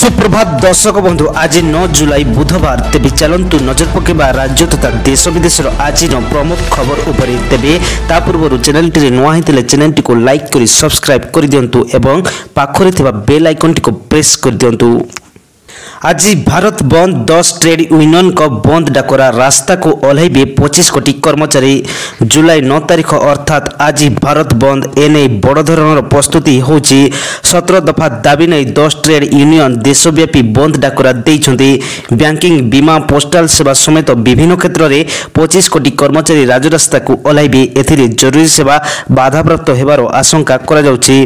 सुप्रभात दर्शक बंधु आज 9 जुलाई बुधवार तेबे चलंतु नजर पकेबा राज्य तथा देश विदेश आज प्रमुख खबर उपरे तेबे ता पूर्व चैनल टी नुआ होते चैनल टी को लाइक करी सब्सक्राइब कर दिंतु एवं पाखरे थिबा बेल आइकन टी को प्रेस कर दिंतु। आज भारत बंद 10 ट्रेड यूनियन का बंद डाकरा रास्ता को ओह्लैबे 25 कोटी कर्मचारी जुलाई 9 तारिख अर्थात आज भारत बंद एने बड़ धरणर प्रस्तुति होची 17 दफा दाबी नहीं 10 ट्रेड यूनियन देशव्यापी बंद डाकरा देइछन्ती। बैंकिंग बीमा पोस्टाल सेवा समेत विभिन्न क्षेत्र में 25 कोटी कर्मचारी राजरास्ता को ओह्लैबे एथिरे जरूरी सेवा बाधाप्राप्त हेबार आशंका करा जाउची।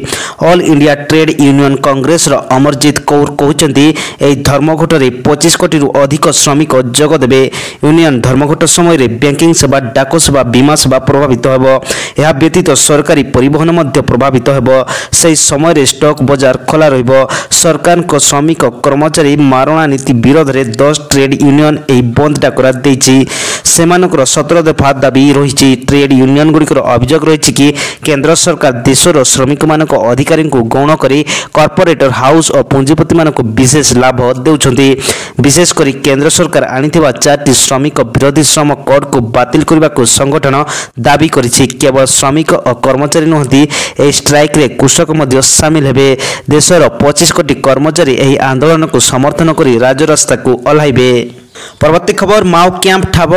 All India trade union congress रो अमरजीत कौर कहउचन्ती एई धर्मघटरे 25 कोटी रु अधिक श्रमिक जोग देबे। यूनियन धर्मघट समय बैंकिंग सेवा डाक सेवा बीमा सेवा प्रभावित हेबो। यह व्यतीत सरकारी परिवहन मध्य प्रभावित हेबो। सही समय स्टॉक बाजार खोला रहिबो। सरकार को श्रमिक कर्मचारी मारणा नीति विरोध रे 10 ट्रेड यूनियन एही बंद डाकरा देछि। सेमानकर 17 दफा दाबी रहिछि। ट्रेड यूनियन गुड़िकर अभियोग रहिछि कि केंद्र सरकार देशर श्रमिक मानक अधिकारी को गौण करी कॉर्पोरेटर हाउस और पूंजीपति मानक विशेष लाभ देउछन्ती। विशेषकर केंद्र सरकार आनिथिबा 4टी श्रमिक विरोधी श्रम कोड को बातिल करने को संगठन दाबी करिछि। केवल श्रमिक और कर्मचारी नहति ए स्ट्राइक रे कृषक मध्य शामिल हेबे। देशर 25 कोटी कर्मचारी एही आंदोलन को समर्थन करी राजरास्ता को ओह्लैबे। परवर्ती खबर माओ कैंप ठाब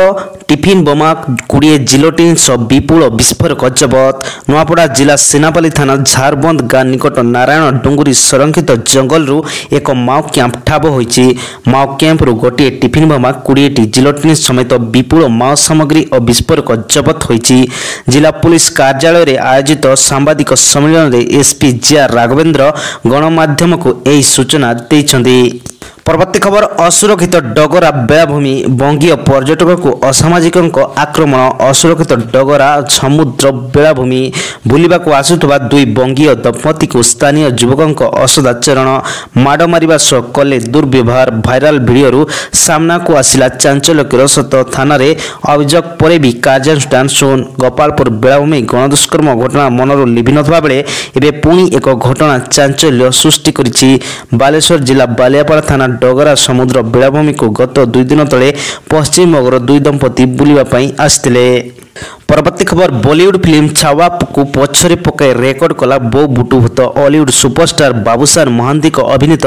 टिफिन बोमा 20 जिलोटिन सब विपुल विस्फोरक जबत। नुआपड़ा जिला सेनापाली थाना झारबंद गाँ निकट नारायण डुंगुरी संरक्षित जंगल रु एक माओ कैंप ठाब होइछि। माओ कैंप रु गोटे टिफिन बोमा 20 जिलोटिन समेत विपुल माओ सामग्री और विस्फोरक जबत होइछि। जिला पुलिस कार्यालय रे आयोजित सांबादिक सम्मेलन रे एसपी जीआर राघवेंद्र गणमाध्यम को एही सूचना दैछन्ती। परवर्ती खबर असुरक्षित डगरा बेलाभूमि बंगीय पर्यटक को असामाजिक आक्रमण। असुरक्षित डगरा समुद्र बेलाभूमि बुलिबा को आसुथबा दुई बंगीय दंपति को स्थानीय युवक असदाचरण माड़ मारिबा सह कले दुर्व्यवहार भाइराल भिडियो सामना को आसिला चांचल्यकर सत थाना रे अभियोग पर भी कार्यानुष्ठान शून। गोपालपुर बेलाभूमि गणदुष्कर्म घटना मनर लिभि नथबा बेले एबे पुणी एक घटना चांचल्य सृष्टि करिछि। बालेश्वर जिला बालियापाड़ा थाना डगरा समुद्र बेलाभूमि को गत 2 दिन तले पश्चिम बंगर दुई दंपति बुलिबा पई आस्थिले। परवर्ती खबर बॉलीवुड फिल्म छावा को पछरे पकाई रेकर्ड कला बो बुटुभूत। हॉलीवुड सुपरस्टार बाबूसार महांती को अभिनीत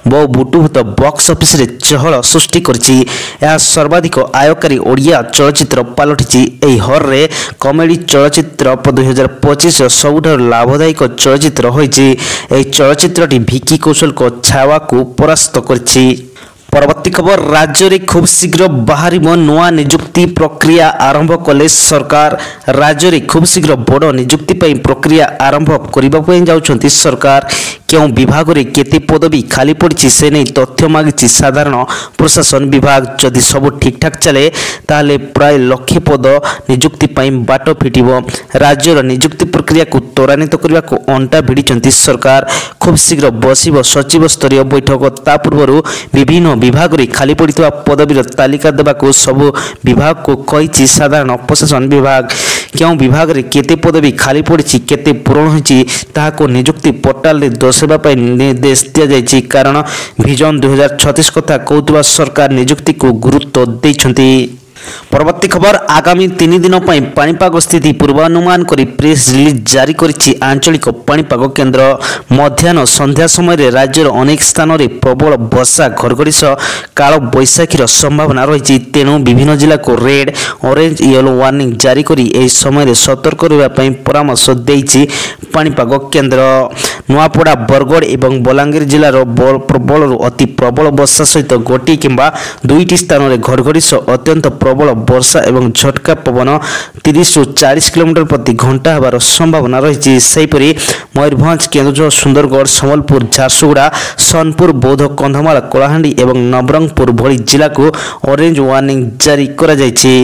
बो बुटुभूत बॉक्स ऑफिस रे चहल सृष्टि करछि। यह सर्वाधिक आयकारी ओडिया चलचित्र पलटिछि। एही हर रे कॉमेडी चलचित्र 2025 सबुठार लाभदायक चलचित्र होइछि। एही चलचित्रटी भिकी कौशल को छावा को परास्त करछि। परवर्ती खबर राज्य रे खूब शीघ्र बाहर नुआ नियुक्ति प्रक्रिया आरंभ कले सरकार। राज्य रे खूब शीघ्र बड़ नियुक्ति पई प्रक्रिया आरंभ करिबा पई जाउछन्ती सरकार। क्यों विभाग रे केते पदवी खाली पड़छि से नहीं तथ्य मागिछि साधारण प्रशासन विभाग। जदि सब ठीक ठाक चले ताले प्राय लक्ष पद नियुक्ति पई बाट फिटिबो। राज्यर नियुक्ति प्रक्रिया को त्वरान्वित करबा को अंटा भिडिछन्ती सरकार। खूब शीघ्र बसिबो सचिव स्तरीय बैठक। ता पूर्व विभिन्न विभाग रे खाली पड़ितबा पदवीर तालिका देबा को सब विभाग को कहिछि साधारण प्रशासन विभाग। क्यों विभाग रे केते पदवी खाली पड़छि केते पूरण होइछि ताहाको नियुक्ति पोर्टाल रे दर्शाइबा पई निर्देश दिया जाइछि। कारण विजन 2036 कथा कहउतबा सरकार नियुक्ति को गुरुत्व दैछन्ती। परवर्ती खबर आगामी 3 दिन पर पानीपाग स्थिति पूर्वानुमान करी प्रेस रिलीज जारी करिछि आंचलिक पानीपाग केन्द्र। मध्याह्न संध्या समय राज्यर अनेक स्थान रे प्रबल वर्षा घड़घड़ी सह काल बैशाखीर संभावना रही। तेणु विभिन्न जिला को रेड ऑरेंज येलो वार्निंग जारी करी एही समय सतर्क रहबा पई परामर्श देइछि पानीपाग केन्द्र। नुआपड़ा बरगड़ एवं बलांगीर जिलार प्रबल अति प्रबल वर्षा सहित गोटी किंबा 2टी स्थान रे घड़घड़ी सह अत्यंत प्रबल वर्षा एवं झटका पवन 30 ରୁ 40 किलोमीटर प्रति घंटा होबार संभावना रही। सेहीपरि मयूरभंज केन्दुझर सुंदरगढ़ सम्बलपुर झारसुगुड़ा सोनपुर बौद्ध कंधमाल कलाहांडी एवं नवरंगपुर भली जिला को ऑरेंज वार्निंग जारी करा जायछि।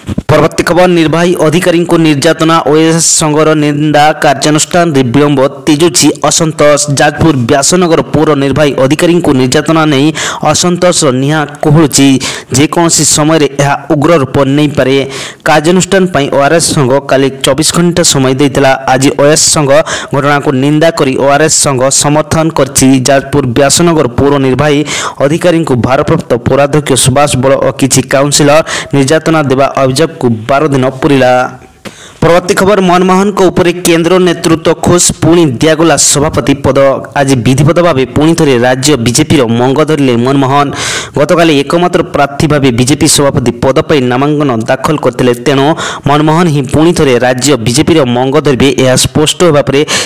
परवर्ती खबर निर्वाही अधिकारी को निर्यातना ओएस संघर निंदा कार्यानुष्ठान विलंब तेजुची असंतोष जाजपुर व्यासनगर पौर निर्वाही अधिकारी को निर्यातना नहीं असंतोष निहा कोहलुची जेकोसी समय यह उग्र रूप नहीं पारे कार्यानुष्ठान ओआरएस संघ काली 24 घंटा समय देता आज ओएस संघ घटना को निंदा करी ओआरएस संघ समर्थन करछि जाजपुर व्यासनगर पौर निर्वाही अधिकारी को भारप्राप्त पौराध्यक्ष सुभाष बड़ और किछि काउंसिलर निर्यातना देवा अभियोग को 12 दिन पूरीला। परवर्ती खबर मनमोहन को ऊपर केंद्र नेतृत्व खोज पुणी दिगला सभापति पद आज विधिवत भाव पुणी थे राज्य बीजेपी मंग धरले मनमोहन गतकाली एकमात्र प्रार्थी भाव बीजेपी सभापति पद पर नामांकन दाखल करते तेणु मनमोहन ही पुणी थे राज्य बीजेपी मंग धरवे यह स्पष्ट होगा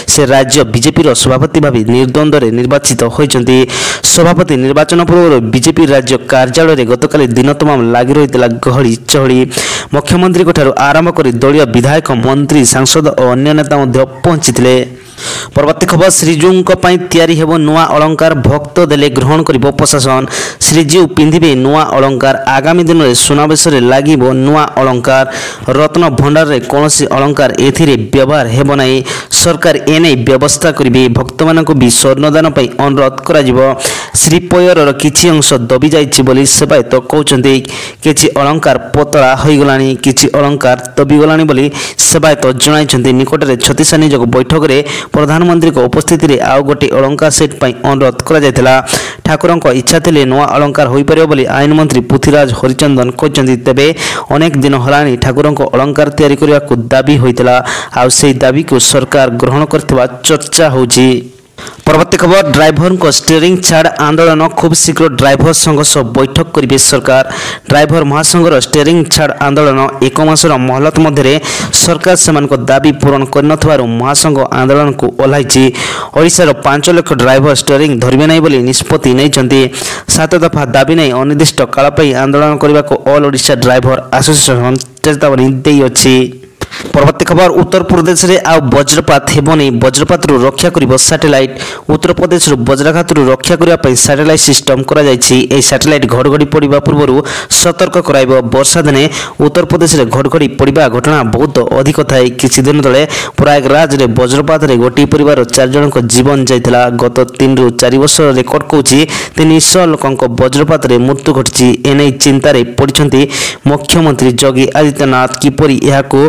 से राज्य बीजेपी सभापति भाव निर्द्वंद्व निर्वाचित होती सभापति निर्वाचन पूर्व बीजेपी राज्य कार्यालय गतकाली दिन तमाम लगी रही गहली चहली मुख्यमंत्री आरंभ कर दलीय विधायक मंत्री सांसद और अन्य नेता पहुंची। परवर्ती खबर श्रीजीव तैयारी हेबो नुआ अलंकार भक्त देले ग्रहण करिबो प्रशासन श्रीजीव पिंधिबे नुआ अलंकार आगामी दिन में सुनावेश लागिबो नुआ अलंकार रत्न भंडार रे कोनोसी अलंकार एथिरे व्यवहार हेबो नाही सरकार एने व्यवस्था करिबे भक्त मानक भी स्वर्णदान पई अनुरोध करा जिवो श्रीपयर किछि अंश दबी जाइछि बोली सेवायत कहउछन्ती किछि अलंकार पतला होई गलानी किछि अलंकार दबी गलानी बोली सेवायत जणाइछन्ती निकटरे छत्तीसा निजक बैठक रे प्रधानमंत्री को उपस्थिति रे आउ गोटे अलंकार सेट पई अनुरोध करा जायतिला ठाकुरन को इच्छा थिले नुआ अलंकार होई परियो बोली आईन मंत्री पृथ्वीराज हरिचंदन कहचन्ती तेबे अनेक दिन हलानी ठाकुरन को अलंकार तैयारी करिया को दाबी होइतिला आ सेही दाबी को सरकार ग्रहण करथिबा चर्चा होउची। परवर्ती खबर ड्राइवर को स्टीयरिंग छाड़ आंदोलन खूब शीघ्र ड्राइवर संघ सह बैठक करिवे सरकार ड्राइवर महासंघर स्टीयरिंग छाड़ आंदोलन एक मासर महलत मध्य सरकार सेमान को दाबी पूरण करनथवारु महासंघ आंदोलन को ओह्लाइछि ओडिशार 5 लाख ड्राइवर स्टीयरिंग धरिबे नै बोली निष्पत्ति नैछन्ती 7 दफा दाबी नै अनिर्दिष्ट काल पई आंदोलन करबा को ऑल ओडिशा ड्राइवर एसोसिएशन चेतावनी देई अछि। परवर्ती खबर उत्तर प्रदेश रे आ वज्रपात हेबनी वज्रपात रु रक्षा करिबो सैटेलाइट उत्तर प्रदेश रु वज्रघात रु रक्षा करिया पई सैटेलाइट सिस्टम करा जायछि ए सैटेलाइट घड़घड़ी पड़िबा पूर्व सतर्क कराइबो वर्षा दिने उत्तर प्रदेश रे घड़घड़ी पड़िबा घटना बहुत अधिक थाए किछि दिन तले प्रयागराज रे वज्रपात रे गोटी परिवार 4 जन को जीवन जायतिला गत 3 रु 4 वर्ष रेकॉर्ड कहउछि 300 लोकंक वज्रपात रे मृत्यु घटिछि एनै चिंता रे पड़िछन्ती मुख्यमंत्री योगी आदित्यनाथ किपरि एहाको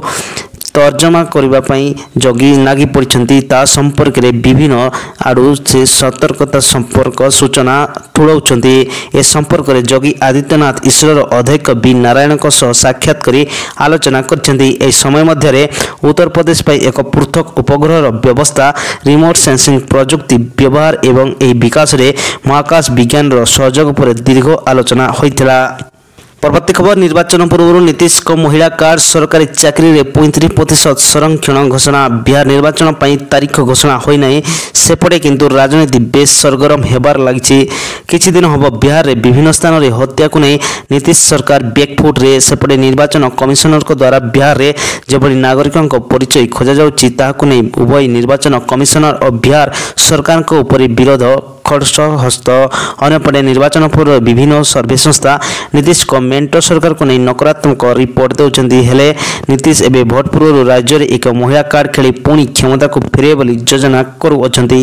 तर्जमा करबा पई जोगी नागी पड़िछन्ती ता संपर्क रे विभिन्न आडू से सतर्कता संपर्क सूचना ठुलौछन्ती ए संपर्क रे जोगी आदित्यनाथ ईश्वर अध्यक्ष बी नारायण को सह साक्षात करी आलोचना करछन्ती ए समय मध्य रे उत्तर प्रदेश पई एक पृथक उपग्रह व्यवस्था रिमोट सेंसिंग प्रजुक्ति व्यवहार एवं ए विकास रे महाकाश विज्ञान रो सहयोग पर दीर्घ आलोचना होइतिला। परवर्ती खबर निर्वाचन पूर्व नीतीश को महिला कार्ड सरकारी चाकरी रे 35% संरक्षण घोषणा बिहार निर्वाचन पई तारीख घोषणा होई नै सेपटे किंतु राजनीति बेस सरगरम हेबार लागिछि किछि दिन हबो बिहार रे विभिन्न स्थान रे हत्या को नै नीतीश सरकार बैकफुट रे सेपटे निर्वाचन कमिशनर को द्वारा बिहार रे जेबळी नागरिकन को परिचय खोजा जाउछि ताहाकु नै उभय निर्वाचन कमिशनर और बिहार सरकार को ऊपर विरोध खड़स हस्त अन्यपटे निर्वाचन पूर्व विभिन्न सर्वे संस्था नीतीश को मेंटो सरकार को नहीं नकारात्मक रिपोर्ट देउछन्ती हेले नीतीश एबे भोट पूर्व राज्य रे एक महिला कार्ड खेली पुणी क्षमता को फेरे बोली योजना करूछन्ती।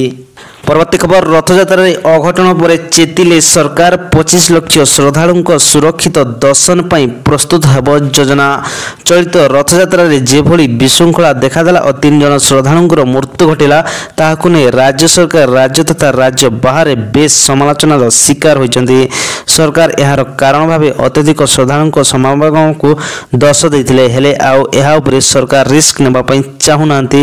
परवर्ती खबर रथयात्रा अघटन पर चेतिले सरकार 25 लाख श्रद्धालु सुरक्षित दर्शन पर प्रस्तुत हेब योजना चलित रथयात्रा जेभली विशृंखला देखादेला और 3 जन श्रद्धालुंकर मृत्यु घटिला ताहाकु नै राज्य सरकार राज्य तथा राज्य बाहर बेस समालोचनार शिकार होइछन्ती सरकार एहार कारण भावे अत्यधिक श्रद्धालुंक समागम को दोष दैथिले हेले आउ एहा उपरे सरकार रिस्क नेबा पई चाहु नांती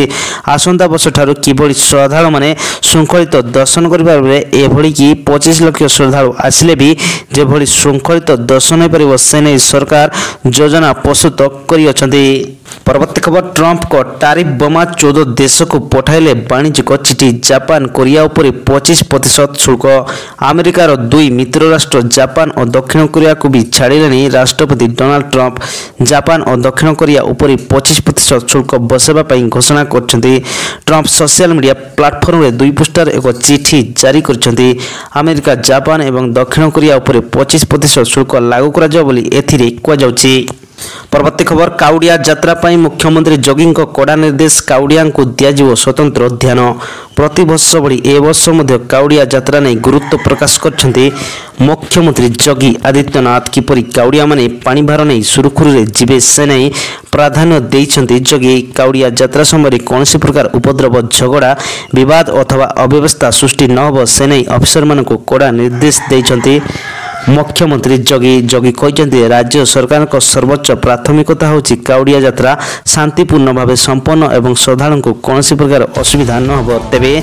आसंता वर्ष ठारू किबळी श्रद्धालु माने शृंखलित दर्शन करिबा बेले एभली कि 25 लाख श्रद्धालु आसिले भी जेभली शृंखलित दर्शन परिव से नै सरकार योजना प्रस्तुत करि अछन्ती। परवर्ती खबर ट्रंप को टैरिफ बोमा 14 देश को पठाइले वाणिज्यिक चिठी जापान कोरिया उपर 25% शुल्क अमेरिकार 2 मित्र राष्ट्र जापान और दक्षिण कोरिया को भी छाड़िले राष्ट्रपति डोनाल्ड ट्रंप जापान और दक्षिण कोरिया उपर 25% शुल्क बसाइबा पई घोषणा करछन्ती ट्रंप सोशल मीडिया प्लेटफॉर्म रे 2 पृष्ठार एक चिठी जारी करछन्ती अमेरिका जापान एवं दक्षिण कोरिया उपर 25% शुल्क लागू करा जाय बोली एथिरे को जाउची। परवर्ती खबर काउडिया यात्रा पर मुख्यमंत्री जोगी कड़ा निर्देश काउडिया को दिज्व स्वतंत्र ध्यान प्रति वर्ष भली ए वर्ष काउडिया यात्रा नहीं गुरुत्व प्रकाश कर मुख्यमंत्री जोगी आदित्यनाथ किपरि काउडिया माने पानी भार नहीं सुरुखुरु जीवे से नहीं प्राधान्य देइछन्ति। जोगी काउडिया यात्रा समय कौन प्रकार उपद्रव झगड़ा विवाद अथवा अव्यवस्था सृष्टि न हो से नहीं अफिसर मान कड़ा निर्देश देइछन्ति। मुख्यमंत्री जोगी कहते राज्य सरकार को सर्वोच्च प्राथमिकता होची काउडिया यात्रा शांतिपूर्ण भाव संपन्न एवं श्रद्धालु को कौन प्रकार असुविधा न हो। तेबे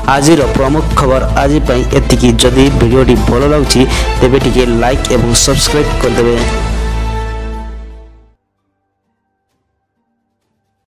आज प्रमुख खबर आज एतिकी जदि वीडियोटी भल लगुच तेबे टिके लाइक एवं सब्सक्राइब करदेवे।